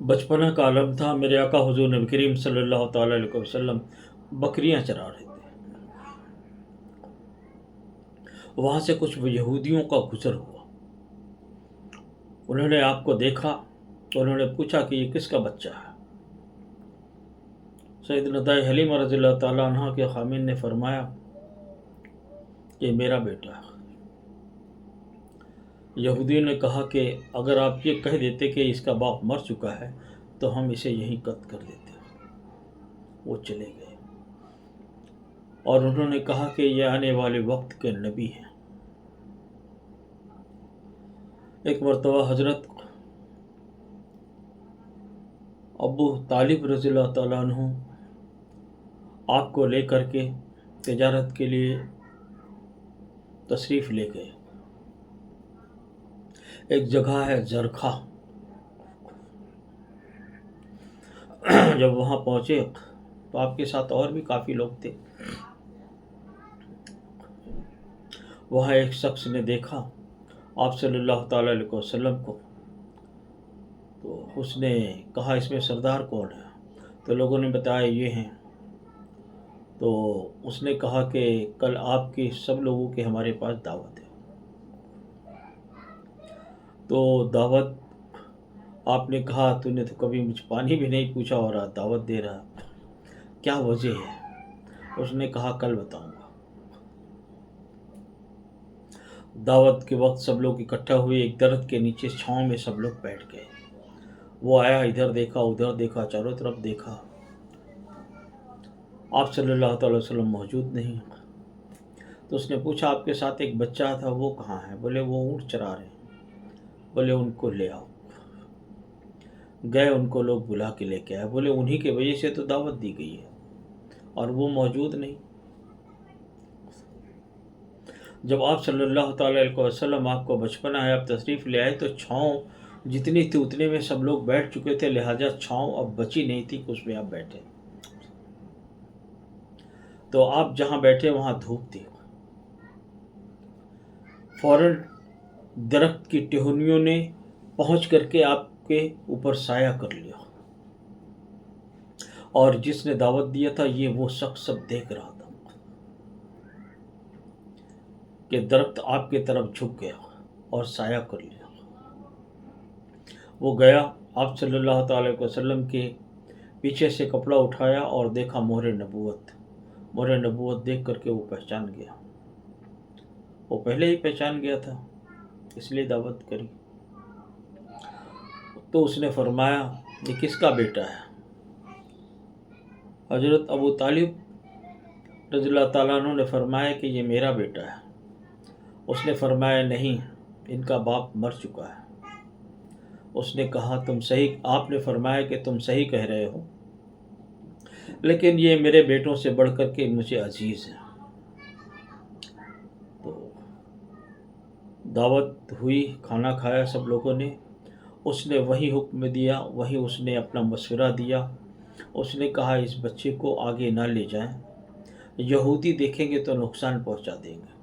बचपना का आलम था। मेरे आका हुजूर नबी करीम सल्लल्लाहु ताला अलैहि वसल्लम बकरियां चरा रहे थे। वहाँ से कुछ यहूदियों का गुजर हुआ। उन्होंने आपको देखा तो उन्होंने पूछा कि ये किसका बच्चा है। सैयदना दाई हलीमा रज़ियल्लाहु ताला अन्हा के खामिन ने फरमाया कि मेरा बेटा है। यहूदियों ने कहा कि अगर आप ये कह देते कि इसका बाप मर चुका है तो हम इसे यहीं कत्ल कर देते। वो चले गए और उन्होंने कहा कि ये आने वाले वक्त के नबी हैं। एक मरतबा हजरत अबू तालिब रज़ियल्लाहु ताला अन्हु आपको लेकर के तिजारत के लिए तशरीफ़ ले गए। एक जगह है जरखा। जब वहाँ पहुँचे तो आपके साथ और भी काफ़ी लोग थे। वहाँ एक शख्स ने देखा आप सल्लल्लाहु ताला अलैहि वसल्लम को, तो उसने कहा इसमें सरदार कौन है? तो लोगों ने बताया ये हैं। तो उसने कहा कि कल आपकी सब लोगों के हमारे पास दावत है। तो दावत आपने कहा तूने तो कभी मुझ पानी भी नहीं पूछा और आज दावत दे रहा, क्या वजह है? उसने कहा कल बताऊंगा। दावत के वक्त सब लोग इकट्ठा हुए, एक दरख्त के नीचे छांव में सब लोग बैठ गए। वो आया, इधर देखा उधर देखा, चारों तरफ देखा, आप सल्लल्लाहु अलैहि वसल्लम मौजूद नहीं। तो उसने पूछा आपके साथ एक बच्चा था, वो कहाँ है? बोले वो ऊँट चरा रहे हैं। बोले उनको ले आओ। गए, उनको लोग बुला के लेके आए। बोले उन्हीं के वजह से तो दावत दी गई है और वो मौजूद नहीं। जब आप सल्लल्लाहु अलैहि वसल्लम आपको बचपना है, आप तशरीफ़ ले आए तो छाँव जितनी थी उतने में सब लोग बैठ चुके थे, लिहाजा छाँव अब बची नहीं थी कि उसमें आप बैठे। तो आप जहाँ बैठे वहाँ धूप थी। फौरन दरख्त की टहनियों ने पहुँच करके आपके ऊपर साया कर लिया और जिसने दावत दिया था ये वो शख्स सब देख रहा था कि दरख्त आपके तरफ झुक गया और साया कर लिया। वो गया, आप सल्लल्लाहु अलैहि वसल्लम के पीछे से कपड़ा उठाया और देखा मोहर नबूवत। मोहर नबूवत देख करके वो पहचान गया। वो पहले ही पहचान गया था, इसलिए दावत करी। तो उसने फरमाया ये किसका बेटा है? हजरत अबू तालिब रज़ियल्लाहु ताला अन्हु ने फरमाया कि ये मेरा बेटा है। उसने फरमाया नहीं, इनका बाप मर चुका है। उसने कहा तुम सही, आपने फरमाया कि तुम सही कह रहे हो, लेकिन ये मेरे बेटों से बढ़कर के मुझे अजीज़ है। तो दावत हुई, खाना खाया सब लोगों ने। उसने वही हुक्म दिया, वही उसने अपना मशवरा दिया। उसने कहा इस बच्चे को आगे ना ले जाएं, यहूदी देखेंगे तो नुकसान पहुंचा देंगे।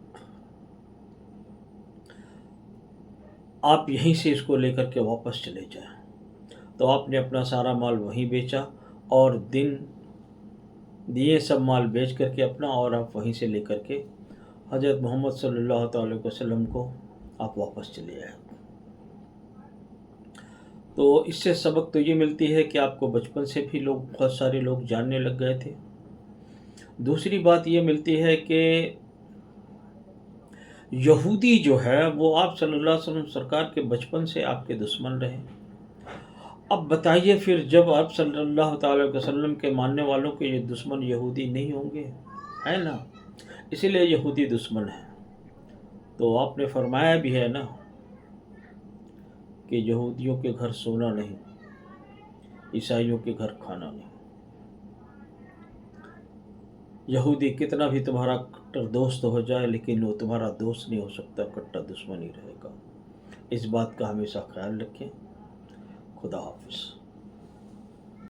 आप यहीं से इसको लेकर के वापस चले जाएं। तो आपने अपना सारा माल वहीं बेचा और दिन दिए सब माल बेच करके अपना, और आप वहीं से लेकर के हज़रत मोहम्मद सल्लल्लाहु अलैहि वसल्लम को आप वापस चले आए। तो इससे सबक तो ये मिलती है कि आपको बचपन से भी लोग, बहुत सारे लोग जानने लग गए थे। दूसरी बात ये मिलती है कि यहूदी जो है वो आप सल्लल्लाहु अलैहि वसल्लम सरकार के बचपन से आपके दुश्मन रहे। अब बताइए फिर जब आप सल्लल्लाहु अलैहि वसल्लम के मानने वालों के ये दुश्मन यहूदी नहीं होंगे, है ना? इसीलिए यहूदी दुश्मन है। तो आपने फरमाया भी है ना कि यहूदियों के घर सोना नहीं, ईसाइयों के घर खाना नहीं। यहूदी कितना भी तुम्हारा कट्टर दोस्त हो जाए लेकिन वो तुम्हारा दोस्त नहीं हो सकता, कट्टर दुश्मन ही रहेगा। इस बात का हमेशा ख्याल रखें। खुदा हाफिज़।